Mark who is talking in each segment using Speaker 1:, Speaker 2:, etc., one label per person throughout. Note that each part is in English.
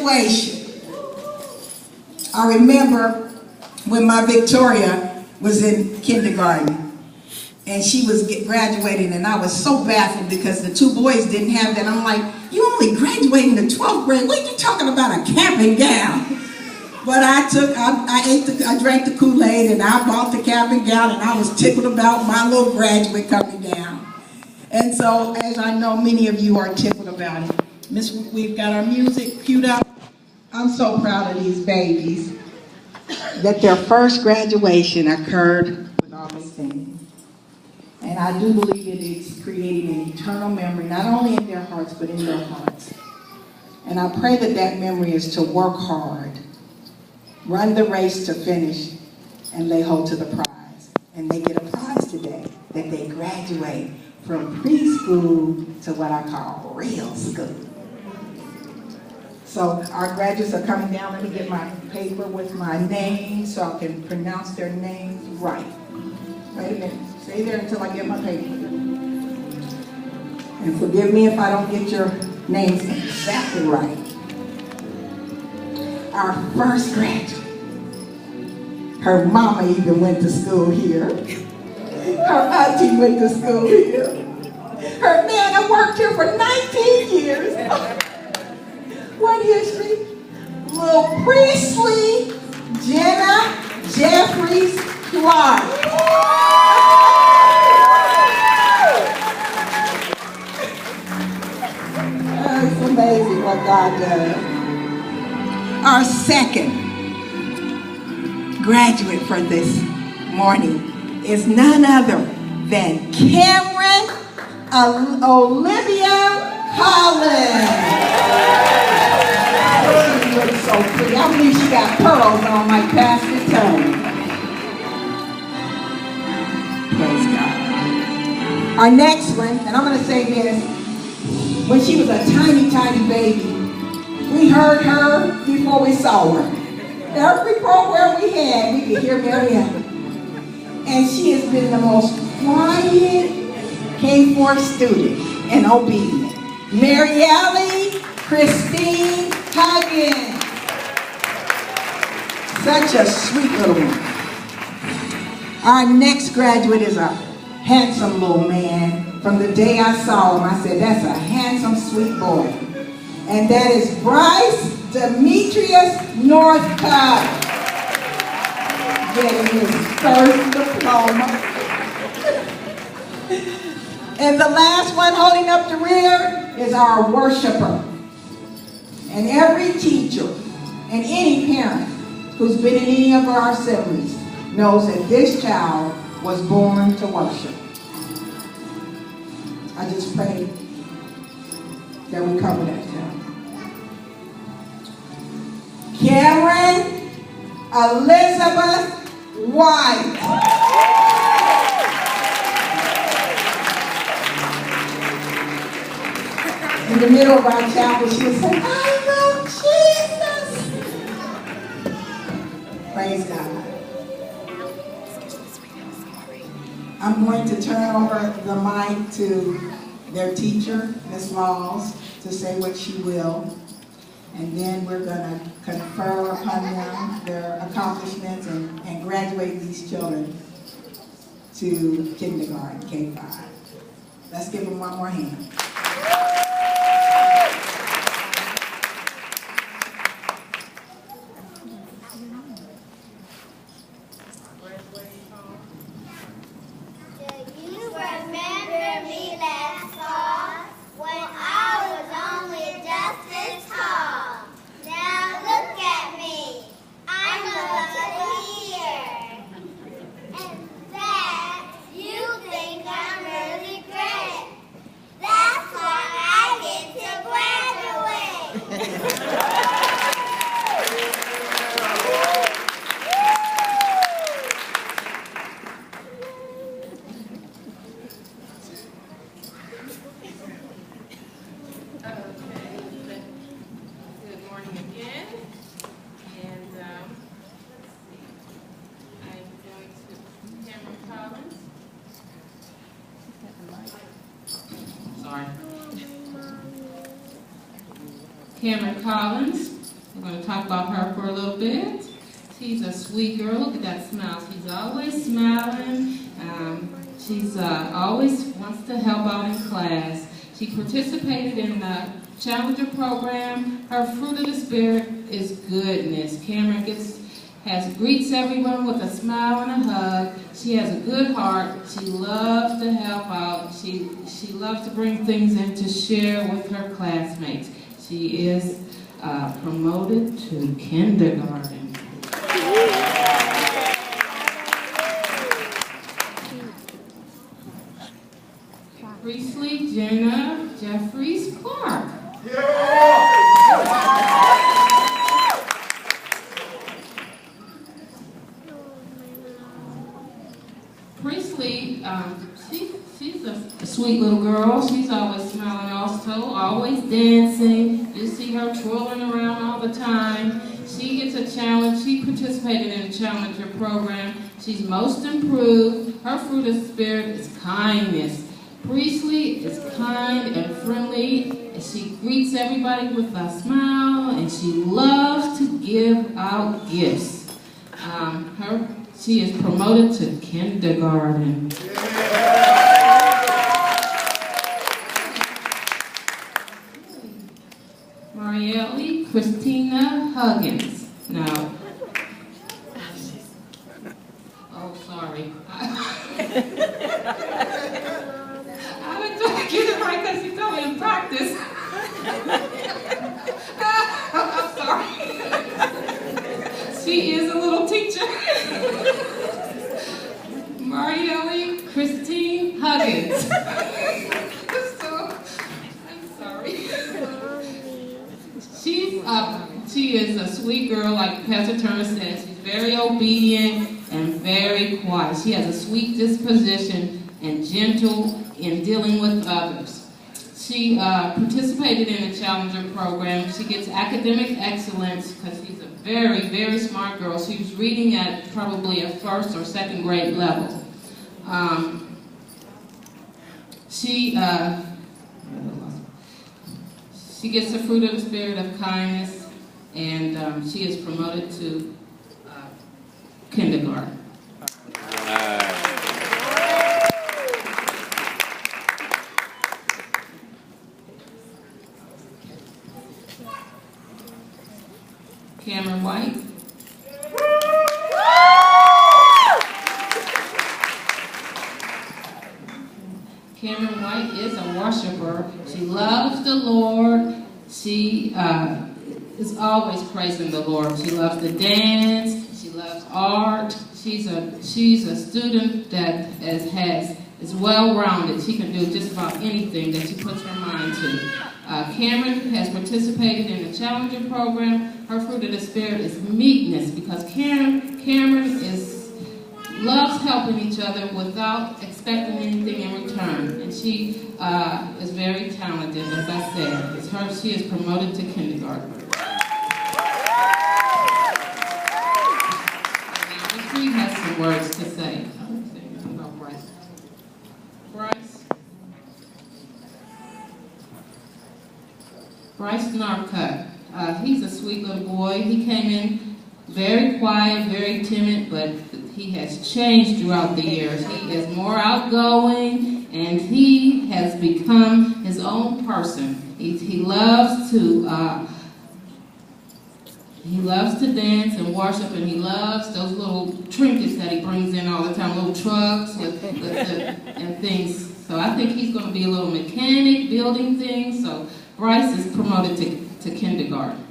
Speaker 1: graduation. I remember when my Victoria was in kindergarten and she was graduating, and I was so baffled because the two boys didn't have that. I'm like, you only graduating the 12th grade? What are you talking about, a cap and gown? But I drank the Kool-Aid and I bought the cap and gown, and I was tickled about my little graduate coming down. And so, as I know, many of you are tickled about it. We've got our music queued up. I'm so proud of these babies that their first graduation occurred with all these things. And I do believe it is creating an eternal memory, not only in their hearts, but in their hearts. And I pray that that memory is to work hard, run the race to finish, and lay hold to the prize. And they get a prize today, that they graduate from preschool to what I call real school. So our graduates are coming down. Let me get my paper with my name so I can pronounce their names right. Wait a minute. Stay there until I get my paper. And forgive me if I don't get your names exactly right. Our first graduate. Her mama even went to school here. Her auntie went to school here. Her nana worked here for 19 years. What history? Little Priestley Jenna Jeffries-Clark. It's amazing what God does. Our second graduate for this morning is none other than Cameron Olivia Collins. She looks so pretty. I believe she got pearls on like Pastor Tony. Praise God. Our next one, and I'm going to say this, when she was a tiny, tiny baby, we heard her before we saw her. Every program we had, we could hear Marietta. And she has been the most quiet K-4 student and obedient. Marielle Christine Huggins. Such a sweet little one. Our next graduate is a handsome little man. From the day I saw him, I said, that's a handsome, sweet boy. And that is Bryce Demetrius Northcutt, getting his first diploma. And the last one holding up the rear is our worshiper. And every teacher and any parent who's been in any of our assemblies knows that this child was born to worship. I just pray that we cover that child. Cameron Elizabeth White. In the middle of our chapel, she would say, I love Jesus. Praise God. I'm going to turn over the mic to their teacher, Ms. Laws, to say what she will. And then we're going to confer upon them their accomplishments and graduate these children to kindergarten, K-5. Let's give them one more hand.
Speaker 2: Cameron Collins, We're going to talk about her for a little bit. She's a sweet girl. Look at that smile. She's always smiling. She's always wants to help out in class. She participated in the Challenger program. Her fruit of the Spirit is goodness. Cameron greets everyone with a smile and a hug. She has a good heart. She loves to help out. She loves to bring things in to share with her classmates. She is promoted to kindergarten. Priestley Jenna Jeffries-Clark. Priestley, she's a sweet little girl. She's always smiling also, always dancing. You see her twirling around all the time. She gets a challenge. She participated in the Challenger program. She's most improved. Her fruit of spirit is kindness. Priestley is kind and friendly. She greets everybody with a smile, and she loves to give out gifts. She is promoted to kindergarten. Marielle Christina Huggins. Now, oh, sorry. I didn't try to get it right because you told me in practice. I'm sorry. She is a little teacher. Marielle Christine Huggins. So, I'm sorry. She is a sweet girl, like Pastor Turner said. She's very obedient and very quiet. She has a sweet disposition and gentle in dealing with others. She participated in the Challenger program. She gets academic excellence because she's a very, very smart girl. She was reading at probably a first or second grade level. She gets the fruit of the spirit of kindness, and she is promoted to kindergarten. Cameron White. Cameron White is a worshiper. She loves the Lord. She is always praising the Lord. She loves to dance. She loves art. She's a student that is well-rounded. She can do just about anything that she puts her mind to. Cameron has participated in the Challenger program. Her fruit of the Spirit is meekness, because Cameron loves helping each other without expecting anything in return. And she is very talented, as I said. She is promoted to kindergarten. Now, Ms. Reed has some words to say about Bryce. Bryce Narcutt. He's a sweet little boy. He came in very quiet, very timid, but he has changed throughout the years. He is more outgoing, and he has become his own person. He loves to dance and worship, and he loves those little trinkets that he brings in all the time, little trucks and things. So I think he's going to be a little mechanic, building things. So Bryce is promoted to kindergarten.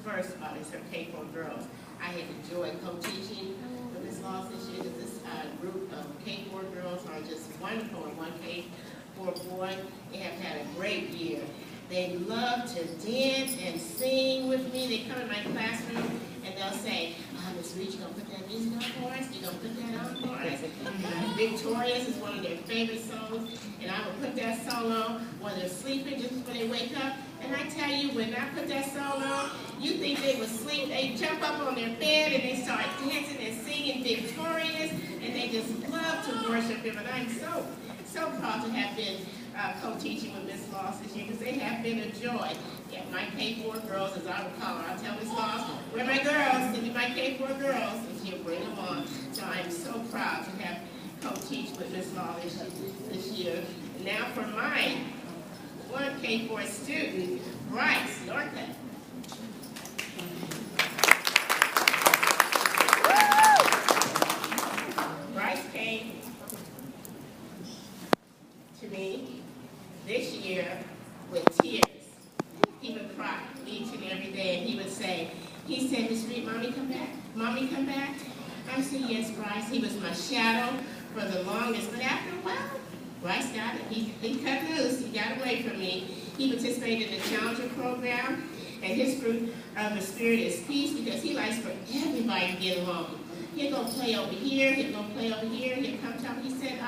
Speaker 3: First about is her K-4 girls. I have enjoyed co-teaching with Ms. Laws this year. This group of K-4 girls are just wonderful, and one K-4 boy. They have had a great year. They love to dance and sing with me. They come in my classroom and they'll say, Ms. Reed, you gonna put that music on for us? You gonna put that on for us? Victorious is one of their favorite songs, and I will put that song on when they're sleeping, just before they wake up. And I tell you, when I put that song on, You think they would sleep, they jump up on their bed and they start dancing and singing victorious, and they just love to worship him. And I'm so proud to have been co-teaching with Miss Loss this year, because they have been a joy. Yeah, my K4 girls, as I would call her, I'll tell Miss Loss, where my girls, send me my K4 girls, and she'll bring them on. So I'm so proud to have co-teach with Miss Loss this year. And now for my one K4 student, Bryce Norcutt. Bryce came to me this year with tears. He would cry each and every day, and he would say, he said, Miss Reed, Mommy come back? Mommy come back? I said, yes, Bryce. He was my shadow for the longest, but after a while, Bryce got it. He cut loose. He got away from me. He participated in the Challenger program, and his fruit of the Spirit is peace, because he likes for everybody to get along. He'll go play over here, he'll go play over here, he'll come tell me, he said,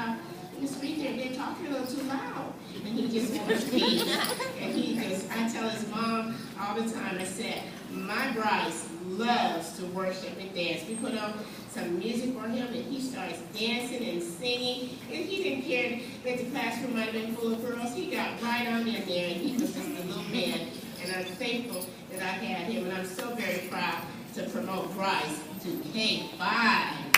Speaker 3: Miss Reed, they're talking a little too loud. And he just wants peace. And I tell his mom all the time, I said, my Bryce loves to worship and dance. We put on some music for him, and he starts dancing and singing. And he didn't care that the classroom might have been full of girls. He got right on in there, and he was just a little man. And I'm thankful that I had him, and I'm so very proud to promote Bryce to K5.